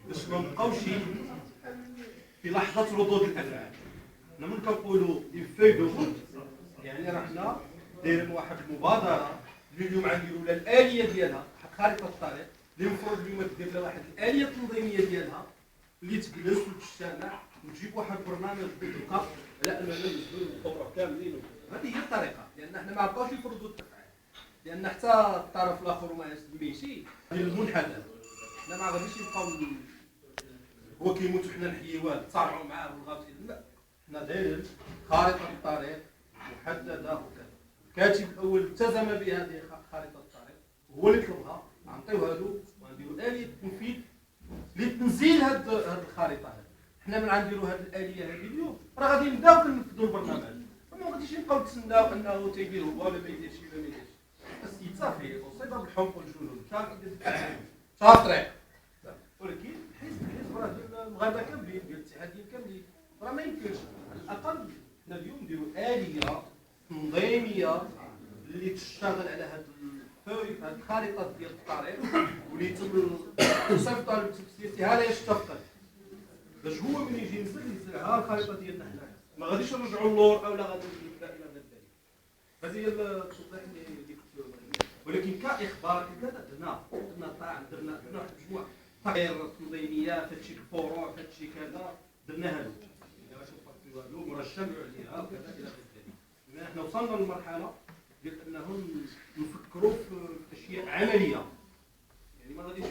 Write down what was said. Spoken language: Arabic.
باش ما نبقاوش في لحظه ردود الافعال. حنا ملي كنقولوا اون فوي دو روت يعني راه حنا دايرين واحد المبادره اللي اليوم غنديروا لها الاليه ديالها، واحد خريطه الطريق اللي المفروض اليوم دير لها واحد الاليه التنظيميه ديالها اللي تجلس وتجتمع وتجيب واحد البرنامج دقيق على اننا نجبدوا الخطوه كاملين. هذه هي الطريقه، لان حنا ما بقاوش يفرضوا الافعال، لان حتى الطرف الاخر ما يسميشي ديال المنحدر. حنا ما غاديش نبقاو هو كيموت وحنا نحيوه تصارعوا معاه والغاوتين، لا، حنا دايرين خارطه الطريق محدده وكذا. الكاتب الاول التزم بهذه خارطه الطريق هو اللي طلبها، نعطيوها له ونديروا اليه التنفيذ لتنزيل هذه الخريطه هذه. حنا من غنديروا هذه الاليه هذه اليوم راه غادي نبداو كنفذوا البرنامج، ما غاديش نبقاو نتسناو انه تيدير هو ولا ما يديرش ولا ما يديرش. بس يتصافي اصيب بالحمق والجنون صافي الطريق. ولكن الحزب راه ديال المغاربه كاملين، ديال الاتحاديين كاملين، راه ما يمكنش. على الاقل حنا اليوم نديروا اليه تنظيميه اللي تشتغل على هذا هذه الخريطه ديال الطريق واللي يتم تصيفطها للتفسير هذا يشتغل باش هو من يجي ينزل ها الخريطه ديالنا حنا ما غاديش نرجعوا للور او لا غادي نبدا الى غير ذلك. هذه هي التصريح اللي قلت. ولكن كاخبار كذا درنا طاع درنا واحد المجموعه تغيير تنظيميه فهادشي الفروع فهادشي كذا درناها له باش نفصلوا له مرشموا عليها وكذا الى غير ذلك. حنا وصلنا للمرحله ديال انهم نفكروا في اشياء عمليه، يعني ما غاديش